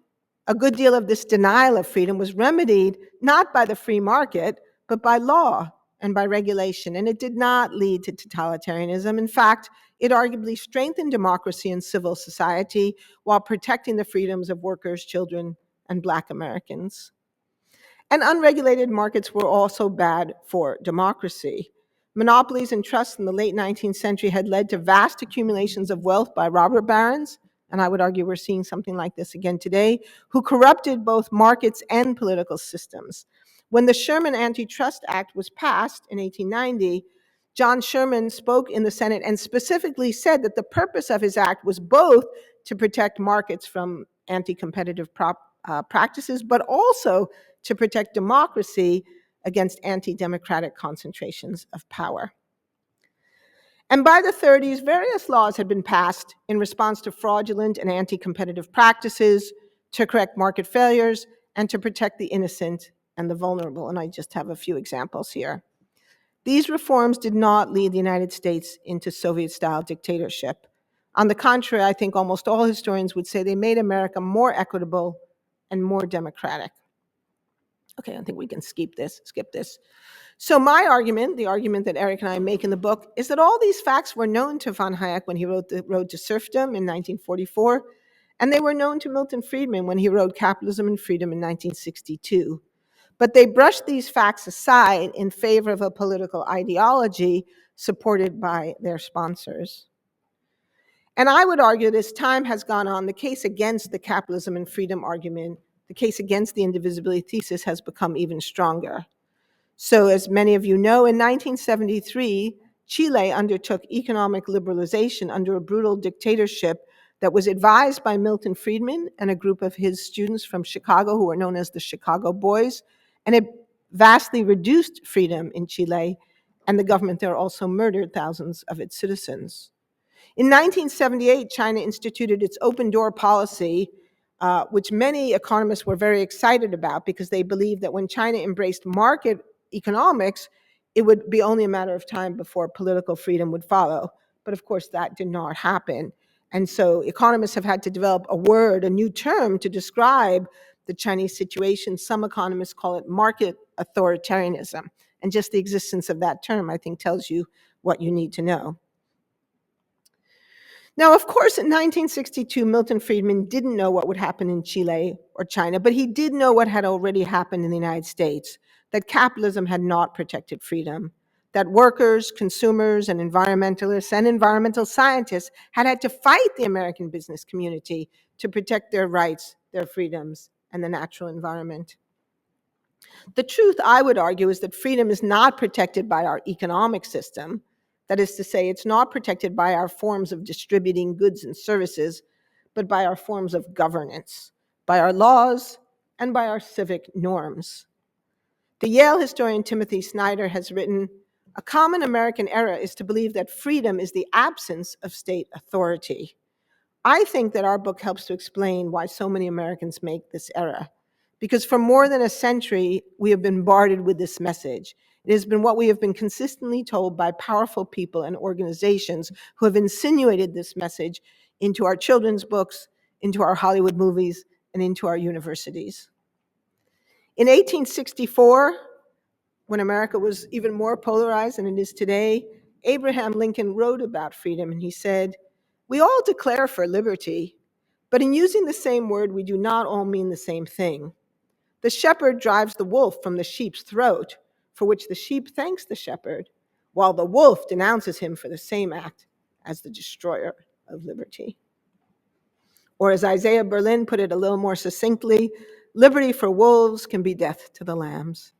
a good deal of this denial of freedom was remedied not by the free market, but by law and by regulation, and it did not lead to totalitarianism. In fact, it arguably strengthened democracy and civil society while protecting the freedoms of workers, children, and Black Americans. And unregulated markets were also bad for democracy. Monopolies and trusts in the late 19th century had led to vast accumulations of wealth by robber barons, and I would argue we're seeing something like this again today, who corrupted both markets and political systems. When the Sherman Antitrust Act was passed in 1890, John Sherman spoke in the Senate and specifically said that the purpose of his act was both to protect markets from anti-competitive practices, but also to protect democracy against anti-democratic concentrations of power. And by the 30s, various laws had been passed in response to fraudulent and anti-competitive practices, to correct market failures, and to protect the innocent and the vulnerable. And I just have a few examples here. These reforms did not lead the United States into Soviet-style dictatorship. On the contrary, I think almost all historians would say they made America more equitable and more democratic. Okay, I think we can skip this. So my argument, the argument that Eric and I make in the book, is that all these facts were known to von Hayek when he wrote The Road to Serfdom in 1944, and they were known to Milton Friedman when he wrote Capitalism and Freedom in 1962. But they brushed these facts aside in favor of a political ideology supported by their sponsors. And I would argue that as time has gone on, the case against the capitalism and freedom argument, the case against the indivisibility thesis has become even stronger. So as many of you know, in 1973, Chile undertook economic liberalization under a brutal dictatorship that was advised by Milton Friedman and a group of his students from Chicago who were known as the Chicago Boys, and it vastly reduced freedom in Chile, and the government there also murdered thousands of its citizens. In 1978, China instituted its open door policy, which many economists were very excited about because they believed that when China embraced market economics, it would be only a matter of time before political freedom would follow. But of course, that did not happen. And so economists have had to develop a word, a new term to describe the Chinese situation. Some economists call it market authoritarianism. And just the existence of that term, I think, tells you what you need to know. Now, of course, in 1962, Milton Friedman didn't know what would happen in Chile or China, but he did know what had already happened in the United States, that capitalism had not protected freedom, that workers, consumers, and environmentalists and environmental scientists had to fight the American business community to protect their rights, their freedoms, and the natural environment. The truth, I would argue, is that freedom is not protected by our economic system. That is to say, it's not protected by our forms of distributing goods and services, but by our forms of governance, by our laws, and by our civic norms. The Yale historian Timothy Snyder has written, "A common American error is to believe that freedom is the absence of state authority." I think that our book helps to explain why so many Americans make this error. Because for more than a century, we have been bombarded with this message. It has been what we have been consistently told by powerful people and organizations who have insinuated this message into our children's books, into our Hollywood movies, and into our universities. In 1864, when America was even more polarized than it is today, Abraham Lincoln wrote about freedom, and he said, "We all declare for liberty, but in using the same word, we do not all mean the same thing. The shepherd drives the wolf from the sheep's throat, for which the sheep thanks the shepherd, while the wolf denounces him for the same act as the destroyer of liberty." Or as Isaiah Berlin put it a little more succinctly, "Liberty for wolves can be death to the lambs."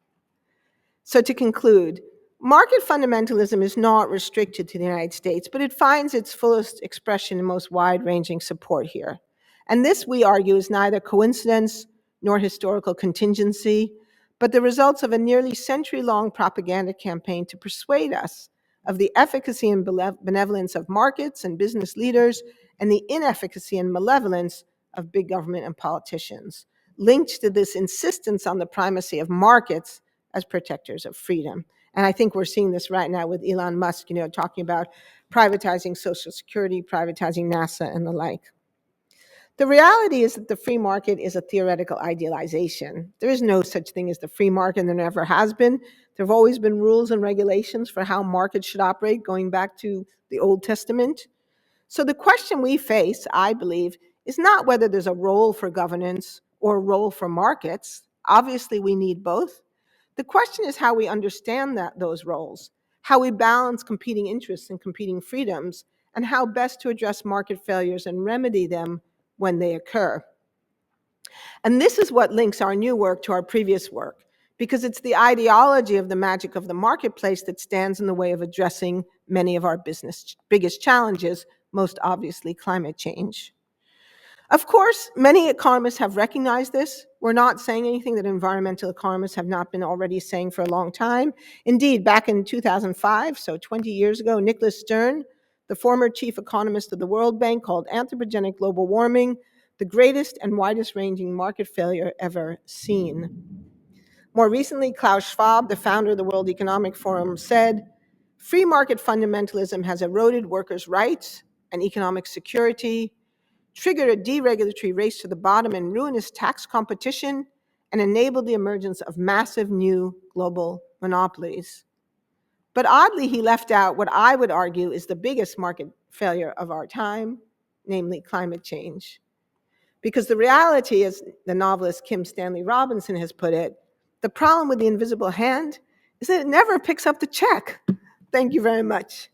So to conclude, market fundamentalism is not restricted to the United States, but it finds its fullest expression and most wide-ranging support here. And this, we argue, is neither coincidence nor historical contingency, but the results of a nearly century-long propaganda campaign to persuade us of the efficacy and benevolence of markets and business leaders and the inefficacy and malevolence of big government and politicians, linked to this insistence on the primacy of markets as protectors of freedom. And I think we're seeing this right now with Elon Musk, talking about privatizing Social Security, privatizing NASA, and the like. The reality is that the free market is a theoretical idealization. There is no such thing as the free market, and there never has been. There have always been rules and regulations for how markets should operate, going back to the Old Testament. So the question we face, I believe, is not whether there's a role for governance or a role for markets. Obviously, we need both. The question is how we understand those roles, how we balance competing interests and competing freedoms, and how best to address market failures and remedy them when they occur. And this is what links our new work to our previous work, because it's the ideology of the magic of the marketplace that stands in the way of addressing many of our business biggest challenges, most obviously climate change. Of course, many economists have recognized this. We're not saying anything that environmental economists have not been already saying for a long time. Indeed, back in 2005, so 20 years ago, Nicholas Stern, the former chief economist of the World Bank, called anthropogenic global warming the greatest and widest ranging market failure ever seen. More recently, Klaus Schwab, the founder of the World Economic Forum, said, "Free market fundamentalism has eroded workers' rights and economic security, triggered a deregulatory race to the bottom and ruinous tax competition, and enabled the emergence of massive new global monopolies." But oddly, he left out what I would argue is the biggest market failure of our time, namely climate change. Because the reality, as the novelist Kim Stanley Robinson has put it, the problem with the invisible hand is that it never picks up the check. Thank you very much.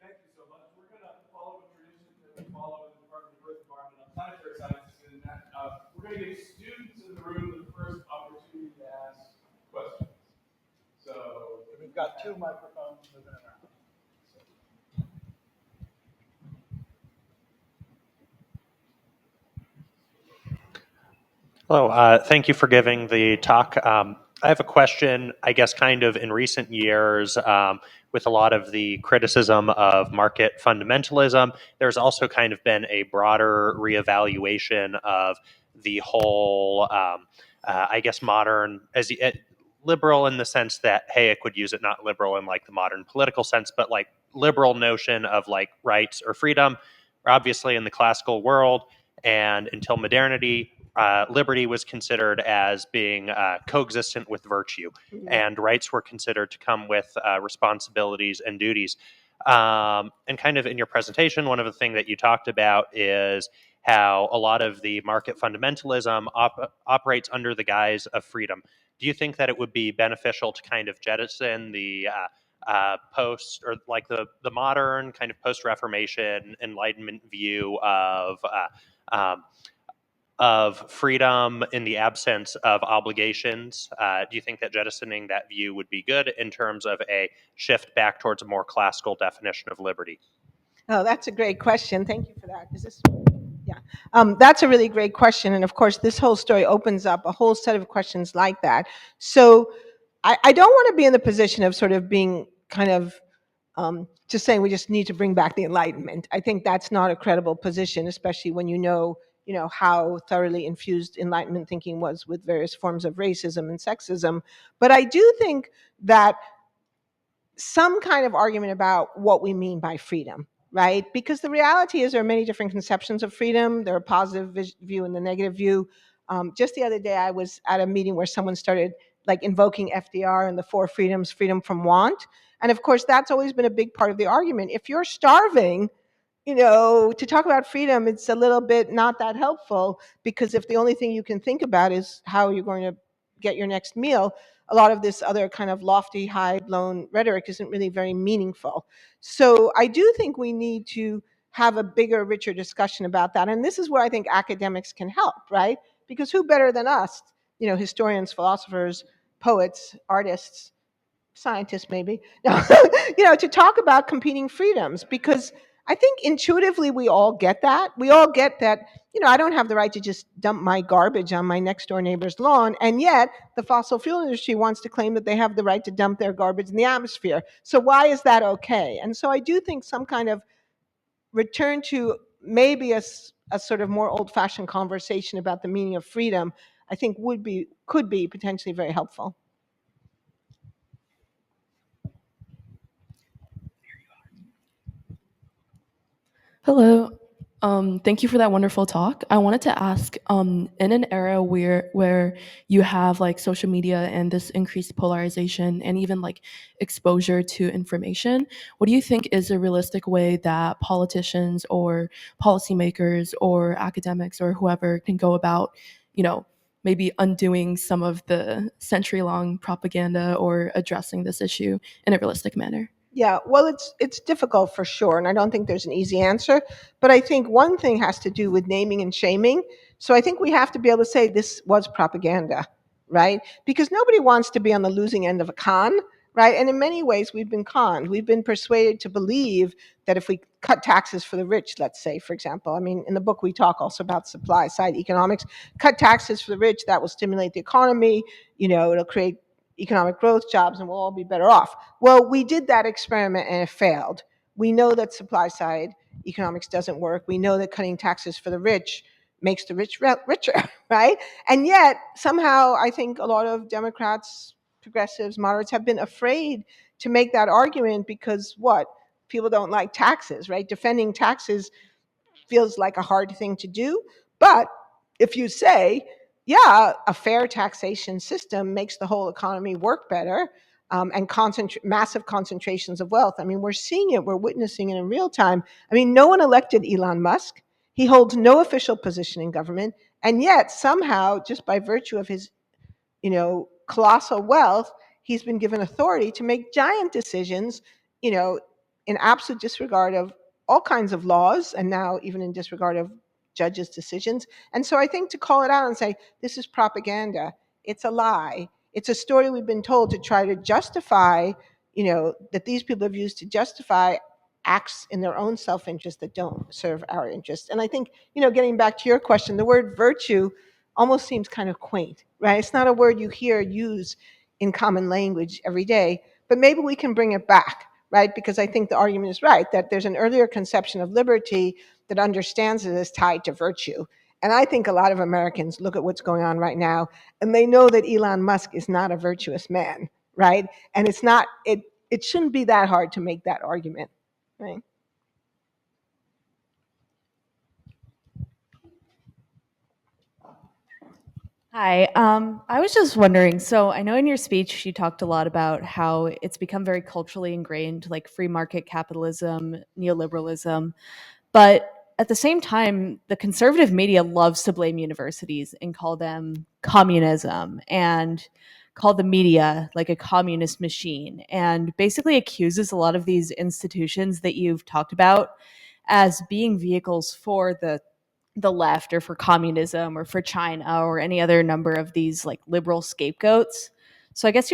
Thank you so much. We're going to follow a tradition that we follow in the Department of Earth, Environment, and Planetary Sciences, in that we're going to give students in the room the first opportunity to ask questions. So we've got 2 microphones moving around. Hello, thank you for giving the talk. I have a question, I guess, kind of in recent years, with a lot of the criticism of market fundamentalism, there's also kind of been a broader reevaluation of the whole, I guess, modern, liberal in the sense that Hayek would use it, not liberal in like the modern political sense, but like liberal notion of like rights or freedom, obviously in the classical world and until modernity. Liberty was considered as being coexistent with virtue, and rights were considered to come with responsibilities and duties. And kind of in your presentation, one of the things that you talked about is how a lot of the market fundamentalism operates under the guise of freedom. Do you think that it would be beneficial to kind of jettison the post or like the modern kind of post-Reformation Enlightenment view of freedom in the absence of obligations? Do you think that jettisoning that view would be good in terms of a shift back towards a more classical definition of liberty? Oh, that's a great question. Thank you for that. Is this? Yeah. That's a really great question. And of course, this whole story opens up a whole set of questions like that. So I don't want to be in the position of sort of being kind of just saying we just need to bring back the Enlightenment. I think that's not a credible position, especially when you know how thoroughly infused Enlightenment thinking was with various forms of racism and sexism. But I do think that some kind of argument about what we mean by freedom, right? Because the reality is there are many different conceptions of freedom. There are a positive view and the negative view. Just the other day, I was at a meeting where someone started like invoking FDR and the 4 freedoms, freedom from want. And of course, that's always been a big part of the argument. If you're starving, to talk about freedom, it's a little bit not that helpful, because if the only thing you can think about is how you're going to get your next meal, a lot of this other kind of lofty, high-blown rhetoric isn't really very meaningful. So I do think we need to have a bigger, richer discussion about that. And this is where I think academics can help, right? Because who better than us, historians, philosophers, poets, artists, scientists maybe, to talk about competing freedoms, because I think intuitively we all get that. We all get that, I don't have the right to just dump my garbage on my next door neighbor's lawn, and yet the fossil fuel industry wants to claim that they have the right to dump their garbage in the atmosphere. So why is that okay? And so I do think some kind of return to maybe a sort of more old-fashioned conversation about the meaning of freedom, I think could be potentially very helpful. Hello. Thank you for that wonderful talk. I wanted to ask, in an era where you have like social media and this increased polarization and even like exposure to information, what do you think is a realistic way that politicians or policymakers or academics or whoever can go about, maybe undoing some of the century-long propaganda or addressing this issue in a realistic manner? Yeah, well, it's difficult for sure, and I don't think there's an easy answer. But I think one thing has to do with naming and shaming. So I think we have to be able to say this was propaganda, right? Because nobody wants to be on the losing end of a con, right? And in many ways, we've been conned. We've been persuaded to believe that if we cut taxes for the rich, let's say, for example, I mean, in the book we talk also about supply side economics. Cut taxes for the rich, that will stimulate the economy. It'll create economic growth, jobs, and we'll all be better off. Well, we did that experiment and it failed. We know that supply side economics doesn't work. We know that cutting taxes for the rich makes the rich richer, right? And yet, somehow, I think a lot of Democrats, progressives, moderates have been afraid to make that argument because what? People don't like taxes, right? Defending taxes feels like a hard thing to do. But if you say, yeah, a fair taxation system makes the whole economy work better, and massive concentrations of wealth. I mean, we're seeing it, we're witnessing it in real time. I mean, no one elected Elon Musk. He holds no official position in government. And yet, somehow, just by virtue of his colossal wealth, he's been given authority to make giant decisions, you know, in absolute disregard of all kinds of laws, and now even in disregard of judges' decisions. And so I think to call it out and say, this is propaganda, it's a lie, it's a story we've been told to try to justify, that these people have used to justify acts in their own self-interest that don't serve our interests. And I think, getting back to your question, the word virtue almost seems kind of quaint, right? It's not a word you hear used in common language every day, but maybe we can bring it back, right? Because I think the argument is right, that there's an earlier conception of liberty that understands it as tied to virtue. And I think a lot of Americans look at what's going on right now and they know that Elon Musk is not a virtuous man, right? And it shouldn't be that hard to make that argument, right? Hi. I was just wondering. So I know in your speech you talked a lot about how it's become very culturally ingrained, like free market capitalism, neoliberalism. But at the same time, the conservative media loves to blame universities and call them communism and call the media like a communist machine and basically accuses a lot of these institutions that you've talked about as being vehicles for the left or for communism or for China or any other number of these like liberal scapegoats. So I guess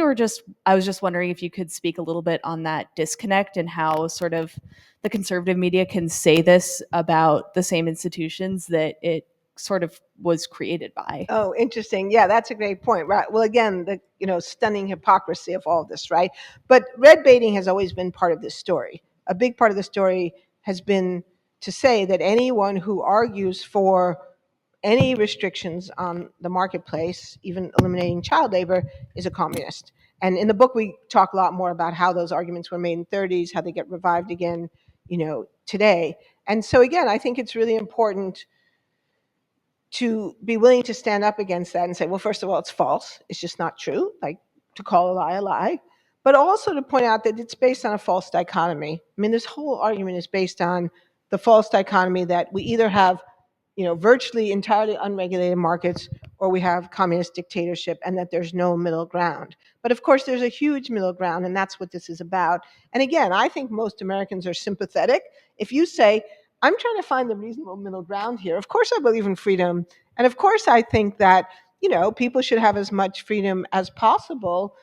I was just wondering if you could speak a little bit on that disconnect and how sort of the conservative media can say this about the same institutions that it sort of was created by. Oh, interesting. Yeah, that's a great point. Right. Well, again, the stunning hypocrisy of all of this, right? But red baiting has always been part of this story. A big part of the story has been to say that anyone who argues for any restrictions on the marketplace, even eliminating child labor, is a communist. And in the book, we talk a lot more about how those arguments were made in the 30s, how they get revived again, today. And so again, I think it's really important to be willing to stand up against that and say, well, first of all, it's false. It's just not true. Like, to call a lie. But also to point out that it's based on a false dichotomy. I mean, this whole argument is based on the false dichotomy that we either have, virtually entirely unregulated markets, or we have communist dictatorship, and that there's no middle ground. But of course, there's a huge middle ground, and that's what this is about. And again, I think most Americans are sympathetic. If you say, I'm trying to find the reasonable middle ground here. Of course, I believe in freedom. And of course, I think that, people should have as much freedom as possible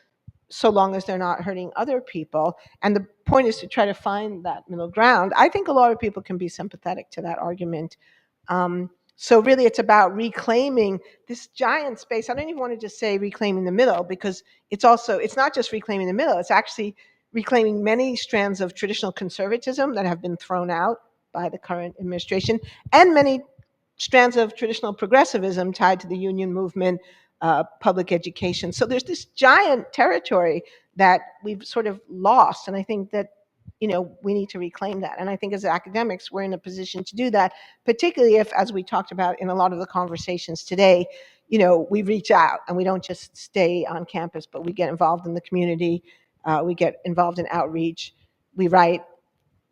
so long as they're not hurting other people. And the point is to try to find that middle ground. I think a lot of people can be sympathetic to that argument. So really, it's about reclaiming this giant space. I don't even want to just say reclaiming the middle, because it's not just reclaiming the middle. It's actually reclaiming many strands of traditional conservatism that have been thrown out by the current administration, and many strands of traditional progressivism tied to the union movement, public education. So there's this giant territory that we've sort of lost. And I think that, we need to reclaim that. And I think as academics, we're in a position to do that, particularly if, as we talked about in a lot of the conversations today, we reach out and we don't just stay on campus, but we get involved in the community. We get involved in outreach. We write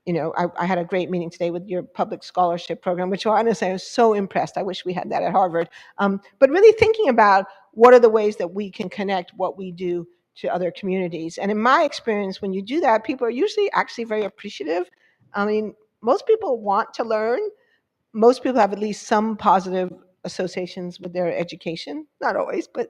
I had a great meeting today with your public scholarship program, which honestly I was so impressed. I wish we had that at Harvard. But really thinking about what are the ways that we can connect what we do to other communities. And in my experience, when you do that, people are usually actually very appreciative. I mean, most people want to learn. Most people have at least some positive associations with their education. Not always, but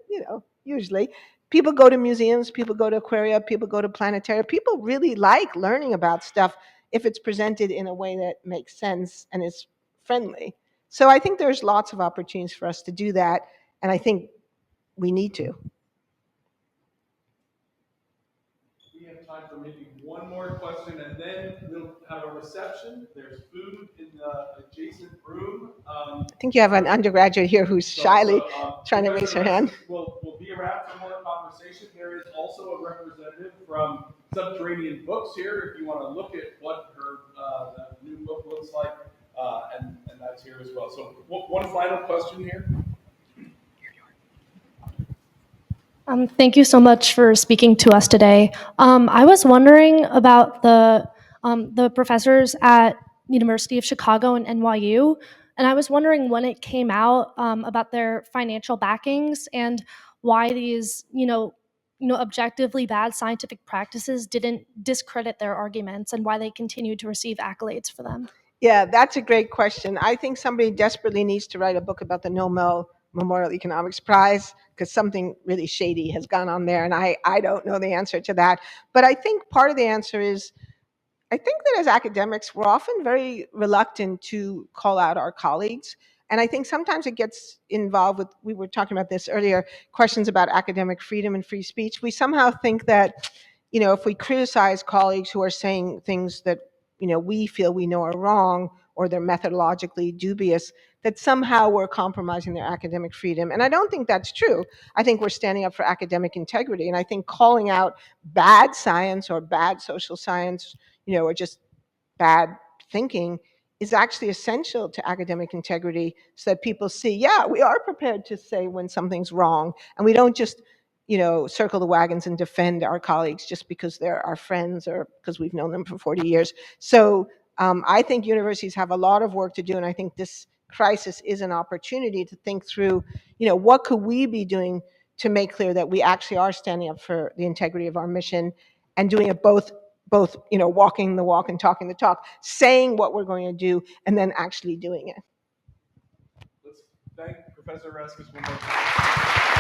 usually. People go to museums, people go to aquaria, people go to planetaria. People really like learning about stuff if it's presented in a way that makes sense and is friendly. So I think there's lots of opportunities for us to do that, and I think we need to. We have time for maybe one more question, and then we'll have a reception. There's food in the adjacent room. I think you have an undergraduate here who's shyly trying to raise her hand. We'll be around for more conversation. There is also a representative from Subterranean Books here if you want to look at what her the new book looks like, and that's here as well. So one final question here. Thank you so much for speaking to us today. I was wondering about the professors at University of Chicago and NYU, and I was wondering when it came out about their financial backings and why these, objectively bad scientific practices didn't discredit their arguments and why they continued to receive accolades for them. Yeah, that's a great question. I think somebody desperately needs to write a book about the Nobel Memorial Economics Prize because something really shady has gone on there, and I don't know the answer to that. But I think part of the answer is I think that as academics, we're often very reluctant to call out our colleagues. And I think sometimes it gets involved with, we were talking about this earlier, questions about academic freedom and free speech. We somehow think that, if we criticize colleagues who are saying things that, we feel we know are wrong or they're methodologically dubious, that somehow we're compromising their academic freedom. And I don't think that's true. I think we're standing up for academic integrity. And I think calling out bad science or bad social science, or just bad thinking is actually essential to academic integrity so that people see, yeah, we are prepared to say when something's wrong. And we don't just, circle the wagons and defend our colleagues just because they're our friends or because we've known them for 40 years. So I think universities have a lot of work to do. And I think this crisis is an opportunity to think through, what could we be doing to make clear that we actually are standing up for the integrity of our mission and doing it both walking the walk and talking the talk, saying what we're going to do and then actually doing it. Let's thank Professor Oreskes one more time.